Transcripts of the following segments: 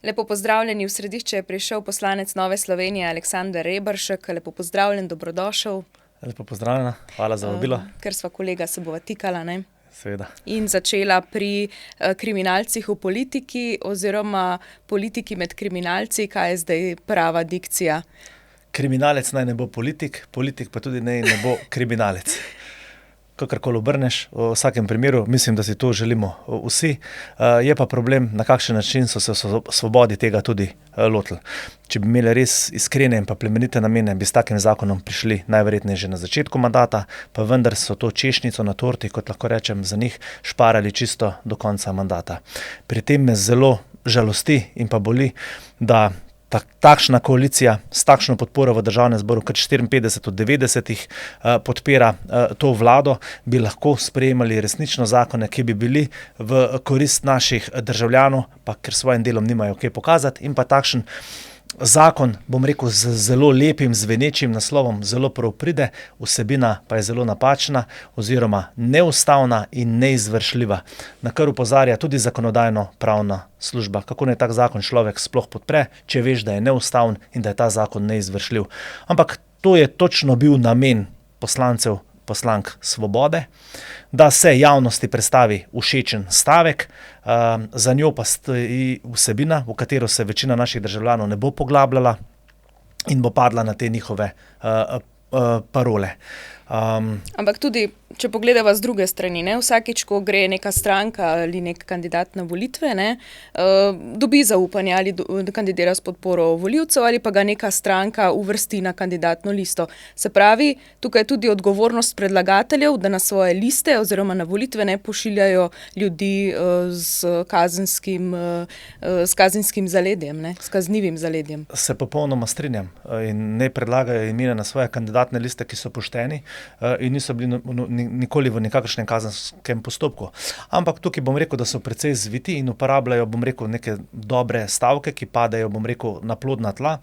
Lepo pozdravljeni, v središče je prišel poslanec Nove Slovenije Aleksander Reberšek. Lepo pozdravljen, dobrodošel. Lepo pozdravljena, hvala za vabilo. Ker sva kolega se bova tikala, ne? Seveda. In začela pri kriminalcih v politiki oziroma politiki med kriminalci. Kaj je zdaj prava dikcija? Kriminalec naj ne bo politik, politik pa tudi ne bo kriminalec. Kakorkoli obrneš, v vsakem primeru, mislim, da si to želimo vsi. Je pa problem, na kakšen način so se v Svobodi tega tudi lotili. Če bi imeli res iskrene in pa plemenite namene, bi s takim zakonom prišli najverjetneje že na začetku mandata, pa vendar so to češnjico na torti, kot lahko rečem, za njih šparali čisto do konca mandata. Pri tem me zelo žalosti in pa boli, da takšna koalicija s takšno podporo v državnem zboru, kar 54 od 90 podpira to vlado, bi lahko sprejemali resnično zakone, ki bi bili v korist naših državljanov, pa ker svojim delom nimajo kaj pokazati, in pa takšen zakon, bom rekel, z zelo lepim, zvenečim naslovom zelo prav pride, vsebina pa je zelo napačna oziroma neustavna in neizvršljiva, na kar opozarja tudi zakonodajno-pravna služba. Kako naj tak zakon človek sploh podpre, če veš, da je neustaven in da je ta zakon neizvršljiv. Ampak to je točno bil namen poslank Svobode, da se javnosti predstavi všečen stavek, za njo pa stoji vsebina, v katero se večina naših državljanov ne bo poglabljala in bo padla na te njihove parole. Ampak tudi, če pogledava z druge strani, ne, vsakič, ko gre neka stranka ali nek kandidat na volitve, ne, dobi zaupanje ali kandidira s podporo volivcev ali pa ga neka stranka uvrsti na kandidatno listo. Se pravi, tukaj je tudi odgovornost predlagateljev, da na svoje liste oziroma na volitve ne pošiljajo ljudi s kazenskim zaledjem, ne, s kaznivim zaledjem. Se popolnoma strinjam in ne predlagajo imena na svoje kandidatne liste, ki so pošteni in niso bili nikoli v nikakršnem kazenskem postopku. Ampak tukaj bom rekel, da so precej zviti in uporabljajo, bom rekel, neke dobre stavke, ki padejo, bom rekel, na plodna tla.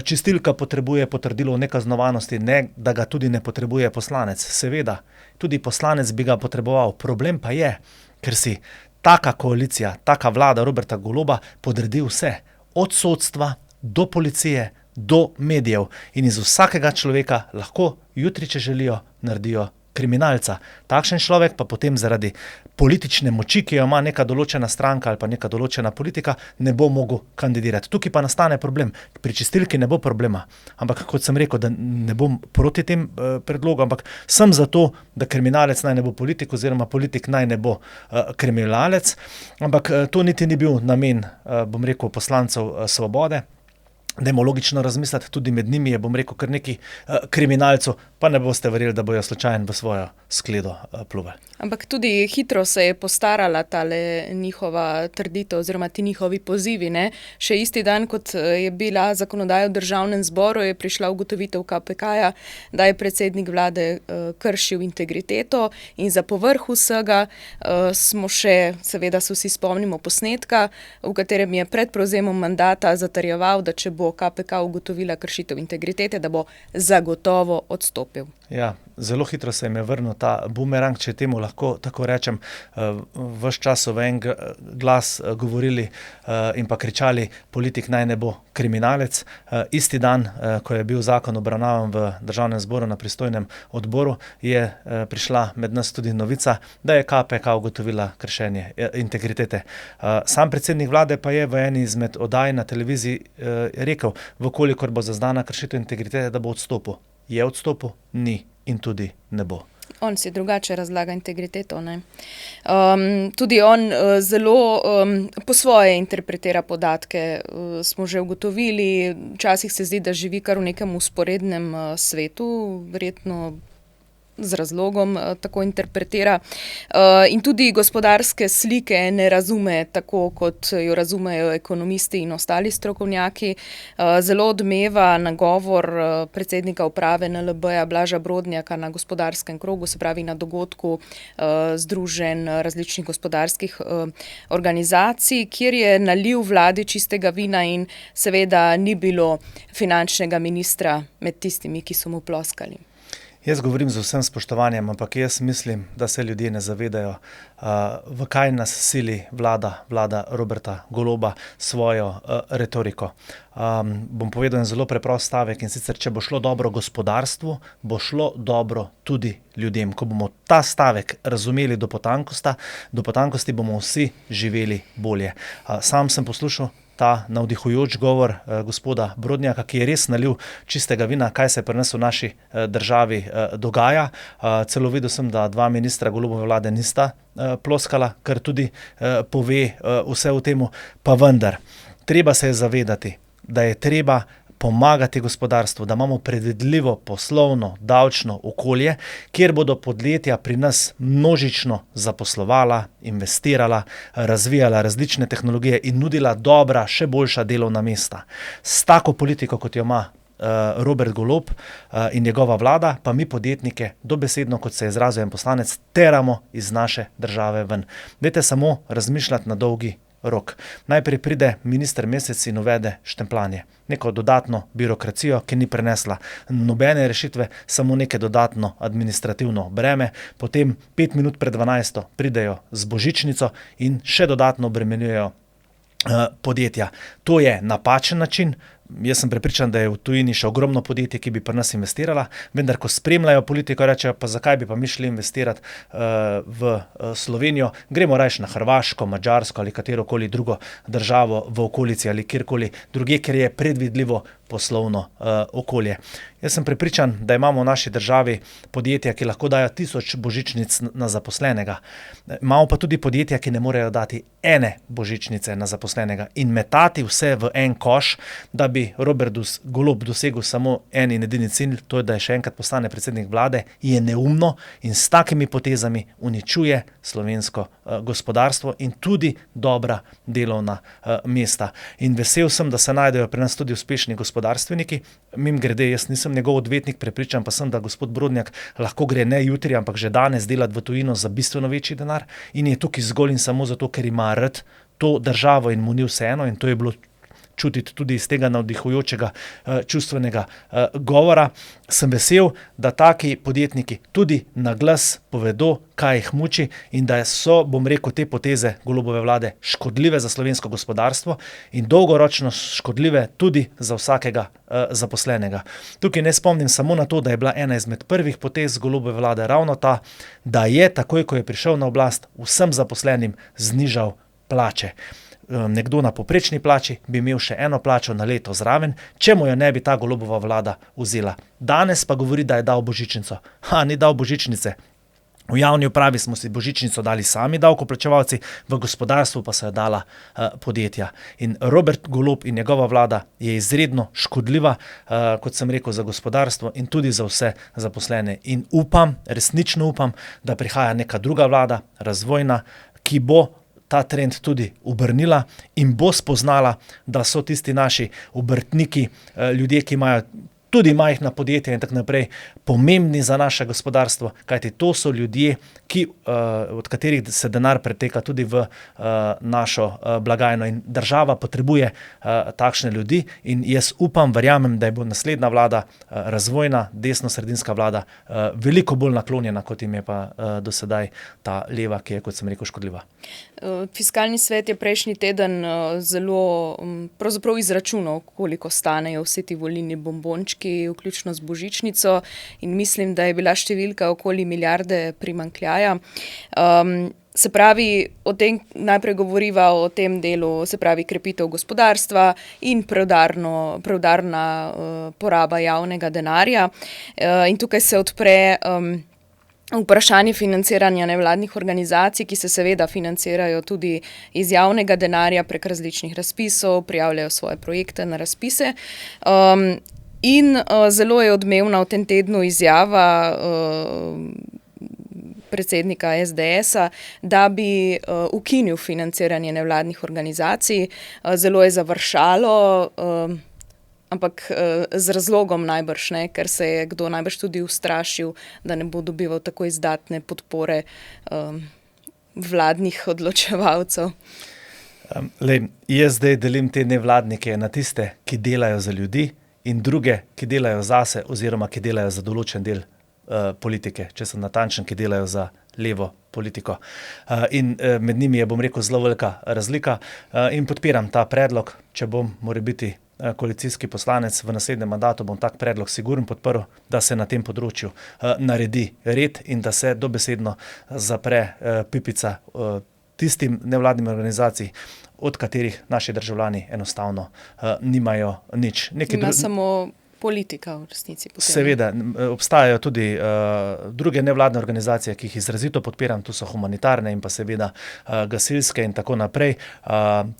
Čistilka potrebuje potrdilo o nekaznovanosti, ne, da ga tudi ne potrebuje poslanec. Seveda, tudi poslanec bi ga potreboval. Problem pa je, ker si taka koalicija, taka vlada Roberta Goloba podredi vse. Od sodstva do policije, do medijev, in iz vsakega človeka lahko jutri, če želijo, naredijo kriminalca. Takšen človek pa potem zaradi politične moči, ki jo ima neka določena stranka ali pa neka določena politika, ne bo mogel kandidirati. Tukaj pa nastane problem. Pri čistilki ne bo problema. Ampak kot sem rekel, da ne bom proti tem predlogu, ampak sem za to, da kriminalec naj ne bo politik oziroma politik naj ne bo kriminalec. Ampak to niti ni bil namen, bom rekel, poslancev Svobode. Dajmo logično razmisliti, tudi med njimi je, bom rekel, kar neki kriminalcev, pa ne boste verjeli, da bojo slučajno v svojo skledo pluvali. Ampak tudi hitro se je postarala tale njihova trditev oziroma ti njihovi pozivi, ne. Še isti dan, kot je bila zakonodaja v državnem zboru, je prišla ugotovitev KPK-ja, da je predsednik vlade kršil integriteto, in za povrh vsega smo še, seveda se vsi spomnimo posnetka, v katerem je pred prevzemom mandata zatrjeval, da če bo KPK ugotovila kršitev integritete, da bo zagotovo odstopil. Ja, zelo hitro se jim je vrnil ta bumerang, če temu lahko tako rečem. Ves čas so v en glas govorili in pa kričali, politik naj ne bo kriminalec. Isti dan, ko je bil zakon obravnavan v državnem zboru na pristojnem odboru, je prišla med nas tudi novica, da je KPK ugotovila kršenje integritete. Sam predsednik vlade pa je v eni izmed oddaj na televiziji rekel, vkolikor bo zaznana kršitev integritete, da bo odstopil. Je odstopil? Ni in tudi ne bo. On si drugače razlaga integriteto, ne. Tudi on zelo po svoje interpretira podatke, smo že ugotovili. Včasih se zdi, da živi kar v nekem vzporednem svetu, verjetno z razlogom tako interpretira. In tudi gospodarske slike ne razume tako, kot jo razumejo ekonomisti in ostali strokovnjaki. Zelo odmeva nagovor predsednika uprave NLB-ja Blaža Brodnjaka na gospodarskem krogu, se pravi na dogodku združenj različnih gospodarskih organizacij, kjer je nalil vladi čistega vina in seveda ni bilo finančnega ministra med tistimi, ki so mu ploskali. Jaz govorim z vsem spoštovanjem, ampak jaz mislim, da se ljudje ne zavedajo, v kaj nas sili vlada Roberta Goloba svojo retoriko. Bom povedal en zelo preprost stavek, in sicer, če bo šlo dobro gospodarstvu, bo šlo dobro tudi ljudem. Ko bomo ta stavek razumeli do potankosti, bomo vsi živeli bolje. Sam sem poslušal ta navdihujoč govor gospoda Brodnjaka, ki je res nalil čistega vina, kaj se pri nas v naši državi dogaja. Celo videl sem, da dva ministra Golobove vlade nista ploskala, kar tudi pove vse o temu, pa vendar. Treba se je zavedati, da je treba pomagati gospodarstvu, da imamo predvidljivo poslovno, davčno okolje, kjer bodo podjetja pri nas množično zaposlovala, investirala, razvijala različne tehnologije in nudila dobra, še boljša delovna mesta. S tako politiko, kot jo ima Robert Golob in njegova vlada, pa mi podjetnike dobesedno, kot se je izrazil en poslanec, teramo iz naše države ven. Dajte samo razmišljati na dolgi rok. Najprej pride minister Mesec in uvede štempljanje. Neko dodatno birokracijo, ki ni prenesla nobene rešitve, samo neke dodatno administrativno breme. Potem 5 minut pred 12 pridejo z božičnico in še dodatno obremenjujejo podjetja. To je napačen način. Jaz sem prepričan, da je v tujini še ogromno podjetij, ki bi pri nas investirala, vendar ko spremljajo politiko, rečejo, pa zakaj bi pa mi šli investirati v Slovenijo, gremo rajš na Hrvaško, Madžarsko ali katerokoli drugo državo v okolici ali kjerkoli drugje, ker je predvidljivo poslovno okolje. Jaz sem prepričan, da imamo v naši državi podjetja, ki lahko dajo 1000 božičnic na zaposlenega. Imamo pa tudi podjetja, ki ne morejo dati ene božičnice na zaposlenega, in metati vse v en koš, da bi Robert Golob dosegel samo en in edini cilj, to je, da je še enkrat postane predsednik vlade, je neumno in s takimi potezami uničuje slovensko gospodarstvo in tudi dobra delovna mesta. In vesel sem, da se najdejo pri nas tudi uspešni gospodarstveniki. Mimogrede, jaz nisem njegov odvetnik, prepričan pa sem, da gospod Brodnjak lahko gre ne jutri, ampak že danes delati v tujino za bistveno večji denar in je tukaj zgolj in samo zato, ker ima rad to državo in mu ni vseeno, in to je bilo čutiti tudi iz tega navdihujočega čustvenega govora. Sem vesel, da taki podjetniki tudi na glas povedo, kaj jih muči, in da so, bom rekel, te poteze Golobove vlade škodljive za slovensko gospodarstvo in dolgoročno škodljive tudi za vsakega zaposlenega. Tukaj ne spomnim samo na to, da je bila ena izmed prvih potez Golobove vlade ravno ta, da je takoj, ko je prišel na oblast, vsem zaposlenim znižal plače. Nekdo na povprečni plači bi imel še eno plačo na leto zraven, če mu jo ne bi ta Golobova vlada vzela. Danes pa govori, da je dal božičnico. Ni dal božičnice. V javni upravi smo si božičnico dali sami davkoplačevalci, v gospodarstvu pa so jo dala podjetja. In Robert Golob in njegova vlada je izredno škodljiva, kot sem rekel, za gospodarstvo in tudi za vse zaposlene. In upam, resnično upam, da prihaja neka druga vlada, razvojna, ki bo ta trend tudi obrnila in bo spoznala, da so tisti naši obrtniki, ljudje, ki imajo tudi majhna podjetja in tako naprej, pomembni za naše gospodarstvo, kajti to so ljudje, od katerih se denar preteka tudi v našo blagajno, in država potrebuje takšne ljudi in jaz upam, verjamem, da bo naslednja vlada, razvojna, desno-sredinska vlada, veliko bolj naklonjena, kot jim je pa do sedaj ta leva, ki je, kot sem rekel, škodljiva. Fiskalni svet je prejšnji teden zelo pravzaprav izračunal, koliko stanejo vsi ti volilni bombončki, vključno z božičnico, in mislim, da je bila številka okoli milijarde primanjkljaja. Se pravi, o tem najprej govoriva o tem delu, se pravi krepitev gospodarstva in preudarna poraba javnega denarja. In tukaj se odpre vprašanje financiranja nevladnih organizacij, ki se seveda financirajo tudi iz javnega denarja prek različnih razpisov, prijavljajo svoje projekte na razpise. In zelo je odmevna v tem tednu izjava predsednika SDS-a, da bi ukinil financiranje nevladnih organizacij. Zelo je završalo, ampak z razlogom najbrž, ne, ker se je kdo najbrž tudi ustrašil, da ne bo dobival tako izdatne podpore vladnih odločevalcev. Jaz zdaj delim te nevladnike na tiste, ki delajo za ljudi, in druge, ki delajo zase oziroma ki delajo za določen del politike, če sem natančen, ki delajo za levo politiko. In med njimi je, bom rekel, zelo velika razlika in podpiram ta predlog, če bom morebiti koalicijski poslanec v naslednjem mandatu, bom tak predlog sigurno podprl, da se na tem področju naredi red in da se dobesedno zapre pipica tistim nevladnim organizacij, od katerih naši državljani enostavno nimajo nič. Ima samo politika v resnici. Seveda, obstajajo tudi druge nevladne organizacije, ki jih izrazito podpiram, tu so humanitarne in pa seveda gasilske in tako naprej.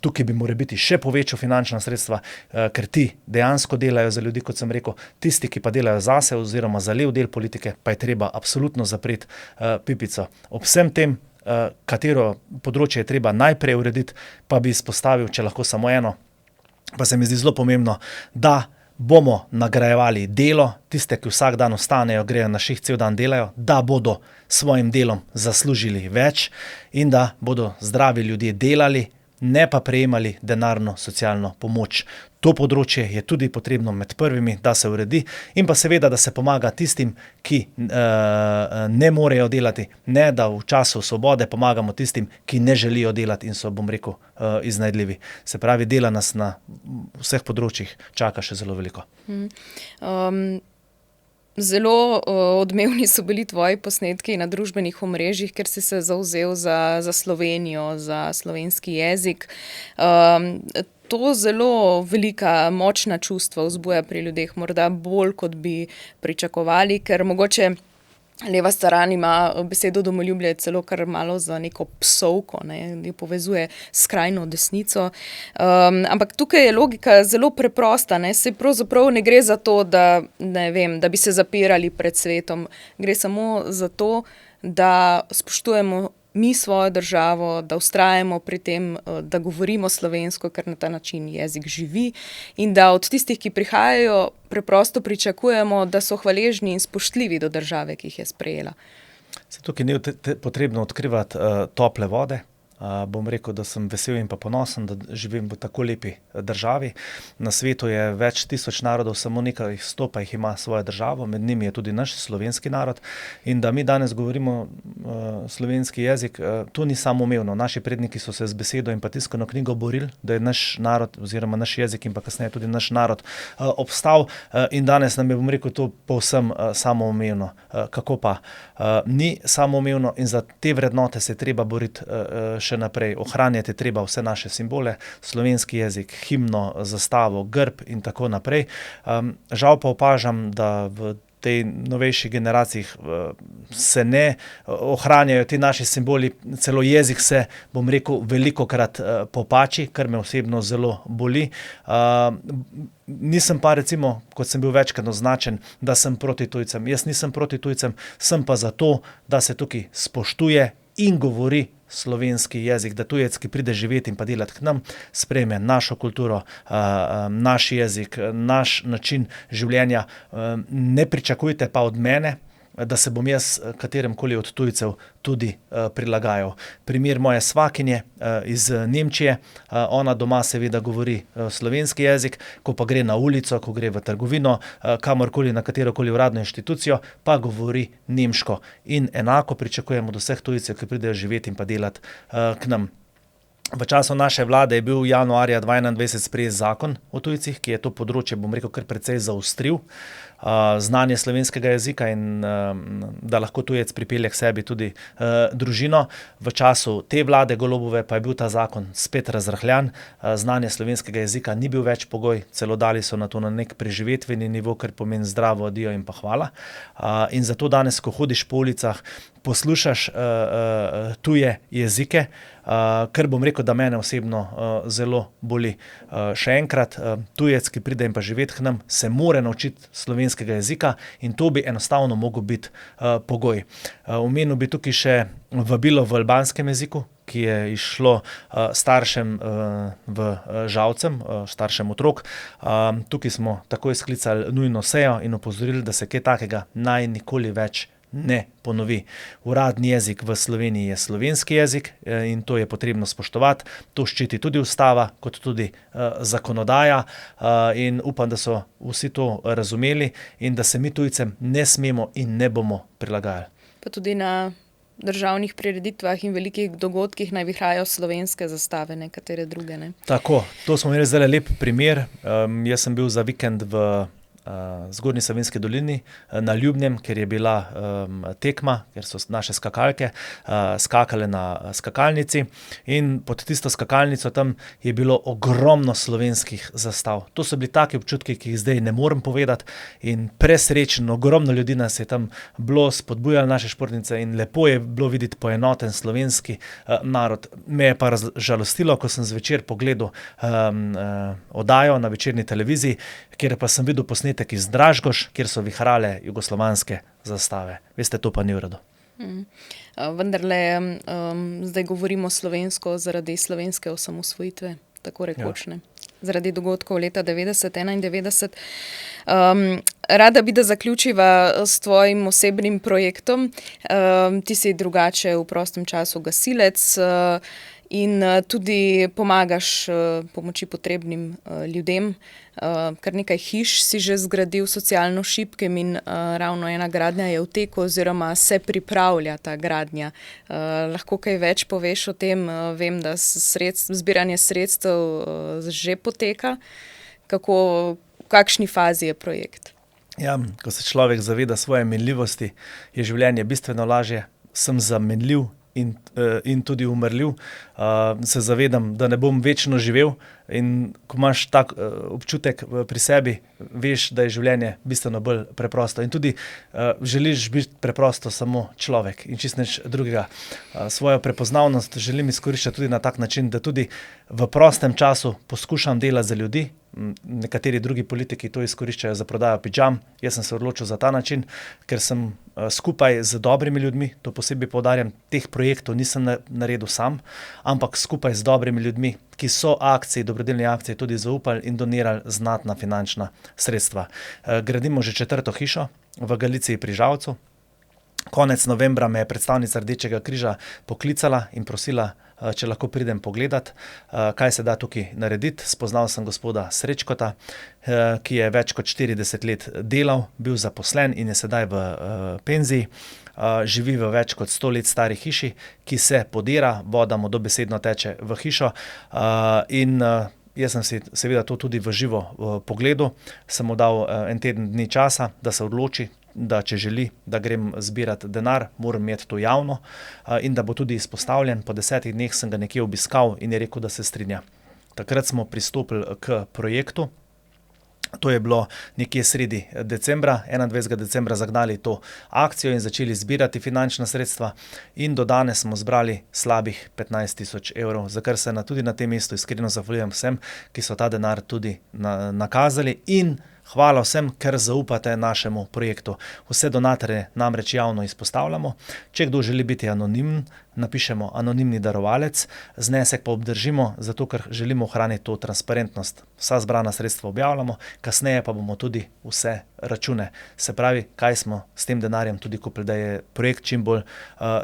Tukaj bi morebiti še povečal finančna sredstva, ker ti dejansko delajo za ljudi, kot sem rekel, tisti, ki pa delajo zase oziroma za lev del politike, pa je treba absolutno zapreti pipico. Ob vsem tem, katero področje je treba najprej urediti, pa bi izpostavil, če lahko samo eno, pa se mi zdi zelo pomembno, da bomo nagrajevali delo, tiste, ki vsak dan ostanejo, grejo na šiht, cel dan delajo, da bodo svojim delom zaslužili več in da bodo zdravi ljudje delali, ne pa prejemali denarno socialno pomoč. To področje je tudi potrebno med prvimi, da se uredi in pa seveda, da se pomaga tistim, ki ne morejo delati, ne da v času svobode pomagamo tistim, ki ne želijo delati in so, bom rekel, iznajdljivi. Se pravi, dela nas na vseh področjih čaka še zelo veliko. Zelo odmevni so bili tvoji posnetki na družbenih omrežjih, ker si se zavzel za Slovenijo, za slovenski jezik. To zelo velika, močna čustva vzbuja pri ljudeh, morda bolj, kot bi pričakovali, ker mogoče leva stran ima besedo domoljubje celo kar malo za neko psovko, jo povezuje s skrajno desnico. Ampak tukaj je logika zelo preprosta, se pravzaprav ne gre za to, da, ne vem, da bi se zapirali pred svetom. Gre samo za to, da spoštujemo mi svojo državo, da vztrajamo pri tem, da govorimo slovensko, ker na ta način jezik živi in da od tistih, ki prihajajo, preprosto pričakujemo, da so hvaležni in spoštljivi do države, ki jih je sprejela. Tukaj ni potrebno odkrivati tople vode. Bom rekel, da sem vesel in pa ponosen, da živim v tako lepi državi. Na svetu je več tisoč narodov, samo nekaj 100 pa jih ima svojo državo, med njimi je tudi naš slovenski narod. In da mi danes govorimo slovenski jezik, to ni samoumevno. Naši predniki so se z besedo in pa tiskano knjigo borili, da je naš narod oziroma naš jezik in pa kasneje tudi naš narod obstal in danes nam je, bom rekel, to povsem samoumevno. Kako pa? Ni samoumevno in za te vrednote se je treba boriti še naprej. Ohranjati treba vse naše simbole, slovenski jezik, himno, zastavo, grb in tako naprej. Žal pa opažam, da v tej novejših generacijah se ne ohranjajo ti naši simboli, celo jezik se, bom rekel, velikokrat popači, kar me osebno zelo boli. Nisem pa recimo, kot sem bil večkrat označen, da sem proti tujcem. Jaz nisem proti tujcem, sem pa zato, da se tukaj spoštuje in govori slovenski jezik, da tujec, ki pride živeti in pa delati k nam, sprejme našo kulturo, naš jezik, naš način življenja. Ne pričakujte pa od mene, da se bom jaz kateremkoli od tujcev tudi prilagajal. Primer moje svakinje iz Nemčije, ona doma seveda govori slovenski jezik, ko pa gre na ulico, ko gre v trgovino, kamorkoli, na katerokoli uradno inštitucijo, pa govori nemško. In enako pričakujemo od vseh tujcev, ki pridejo živeti in pa delati k nam. V času naše vlade je bil januarja 2021 sprejet zakon o tujcih, ki je to področje, bom rekel, kar precej zaostril. Znanje slovenskega jezika in da lahko tujec pripelje k sebi tudi družino. V času te vlade Golobove pa je bil ta zakon spet razrahljan. Znanje slovenskega jezika ni bil več pogoj, celo dali so na to na nek preživetveni nivo, kar pomeni zdravo, adijo in pa hvala. In zato danes, ko hodiš po ulicah, poslušaš tuje jezike, kar bom rekel, da mene osebno zelo boli. Še enkrat, tujec, ki pride in pa živeti k nam, se mora naučiti slovenskega jezika in to bi enostavno mogel biti pogoj. Omenil bi tukaj še vabilo v albanskem jeziku, ki je išlo staršem v Žalcem, staršem otrok. Tukaj smo takoj sklicali nujno sejo in opozorili, da se kaj takega naj nikoli več ne ponovi. Uradni jezik v Sloveniji je slovenski jezik in to je potrebno spoštovati. To ščiti tudi ustava, kot tudi zakonodaja in upam, da so vsi to razumeli in da se mi tujcem ne smemo in ne bomo prilagajali. Pa tudi na državnih prireditvah in velikih dogodkih naj vihajajo slovenske zastave, nekatere druge, ne. Tako, to smo imeli zdaj lep primer. Jaz sem bil za vikend v Zgornji Savinjski dolini na Ljubnem, ker je bila tekma, ker so naše skakalke skakale na skakalnici in pod tisto skakalnico tam je bilo ogromno slovenskih zastav. To so bili taki občutki, ki jih zdaj ne morem povedati in presrečen, ogromno ljudi nas je tam bilo, spodbujalo naše športnice in lepo je bilo videti poenoten slovenski narod. Me je pa žalostilo, ko sem zvečer pogledal oddajo na večerni televiziji, kjer pa sem videl posnetek iz Dražgoš, kjer so vihrale jugoslovanske zastave. Veste, to pa ni v redu. Vendarle, zdaj govorimo slovensko zaradi slovenske osamosvojitve, tako rekoč, ne. Zaradi dogodkov leta 90-91. Rada bi, da zaključiva s tvojim osebnim projektom. Ti si drugače v prostem času gasilec in tudi pomagaš pomoči potrebnim ljudem. Kar nekaj hiš si že zgradil socialno šibkim in ravno ena gradnja je v teku oziroma se pripravlja ta gradnja. Lahko kaj več poveš o tem? Vem, da zbiranje sredstev že poteka. V kakšni fazi je projekt? Ja, ko se človek zaveda svoje minljivosti, je življenje bistveno lažje. Sem zamenljiv in tudi umrljiv. Se zavedam, da ne bom večno živel in ko imaš tak občutek pri sebi, veš, da je življenje bistveno bolj preprosto in tudi želiš biti preprosto samo človek in čisto nič drugega. Svojo prepoznavnost želim izkoriščati tudi na tak način, da tudi v prostem času poskušam delati za ljudi. Nekateri drugi politiki to izkoriščajo za prodajo pidžam. Jaz sem se odločil za ta način, ker sem skupaj z dobrimi ljudmi, to posebej poudarjam, teh projektov nisem naredil sam, ampak skupaj z dobrimi ljudmi, ki so dobrodelni akciji tudi zaupali in donirali znatna finančna sredstva. Gradimo že 4. hišo v Galiciji pri Žalcu. Konec novembra me je predstavnica Rdečega križa poklicala in prosila, če lahko pridem pogledat, kaj se da tukaj narediti. Spoznal sem gospoda Srečkota, ki je več kot 40 let delal, bil zaposlen in je sedaj v penziji. Živi v več kot 100 let stari hiši, ki se podira, voda mu dobesedno teče v hišo in jaz sem si seveda to tudi v živo pogledal. Sem mu dal en teden dni časa, da se odloči, da če želi, da grem zbirati denar, moram imeti to javno in da bo tudi izpostavljen. Po 10 dneh sem ga nekje obiskal in je rekel, da se strinja. Takrat smo pristopili k projektu. To je bilo nekje sredi decembra, 21. decembra zagnali to akcijo in začeli zbirati finančna sredstva in do danes smo zbrali slabih 15 000 evrov, za kar se tudi na tem mestu iskreno zahvaljujem vsem, ki so ta denar tudi nakazali in hvala vsem, ker zaupate našemu projektu. Vse donatorje namreč javno izpostavljamo. Če kdo želi biti anonimen, napišemo anonimni darovalec, znesek pa obdržimo, zato ker želimo ohraniti to transparentnost. Vsa zbrana sredstva objavljamo, kasneje pa bomo tudi vse račune. Se pravi, kaj smo s tem denarjem tudi kupili, da je projekt čim bolj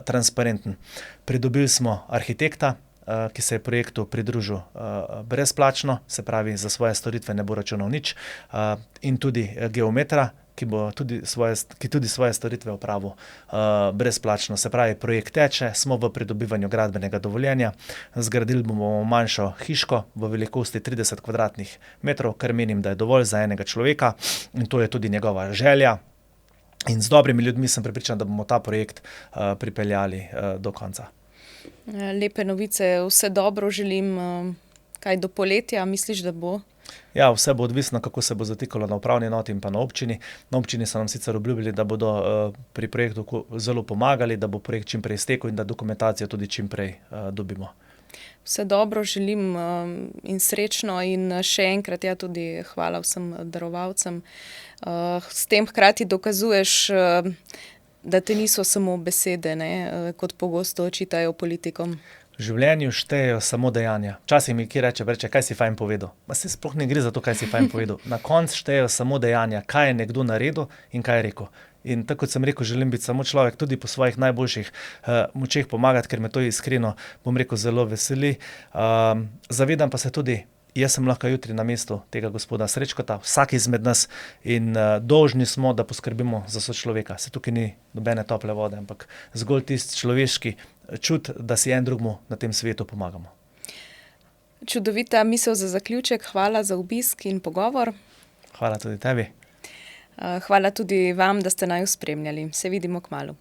transparenten. Pridobili smo arhitekta, ki se je projektu pridružil brezplačno, se pravi, za svoje storitve ne bo računal nič, in tudi geometra, ki tudi svoje storitve opravil brezplačno. Se pravi, projekt teče, smo v pridobivanju gradbenega dovoljenja, zgradili bomo manjšo hiško v velikosti 30 kvadratnih metrov, kar menim, da je dovolj za enega človeka in to je tudi njegova želja. In z dobrimi ljudmi sem prepričan, da bomo ta projekt pripeljali do konca. Lepe novice, vse dobro želim. Kaj do poletja misliš, da bo? Ja, vse bo odvisno, kako se bo zatikalo na upravni enoti in pa na občini. Na občini so nam sicer obljubili, da bodo pri projektu zelo pomagali, da bo projekt čim prej iztekel in da dokumentacijo tudi čim prej dobimo. Vse dobro želim in srečno in še enkrat tudi hvala vsem darovalcem. S tem hkrati dokazuješ, da te niso samo besede, ne, kot pogosto očitajo politikom. V življenju štejejo samo dejanja. Včasih mi kje reče, kaj si fajn povedal. Ma se sploh ne gre za to, kaj si fajn povedal. Na koncu štejejo samo dejanja, kaj je nekdo naredil in kaj je rekel. In tako kot sem rekel, želim biti samo človek, tudi po svojih najboljših močeh pomagati, ker me to iskreno, bom rekel, zelo veseli. Zavedam pa se tudi, jaz sem lahko jutri na mestu tega gospoda Srečkota, vsak izmed nas, in dolžni smo, da poskrbimo za sočloveka. Se tukaj ni nobene tople vode, ampak zgolj tisti človeški čut, da si en drugemu na tem svetu pomagamo. Čudovita misel za zaključek. Hvala za obisk in pogovor. Hvala tudi tebi. Hvala tudi vam, da ste naju spremljali. Se vidimo kmalu.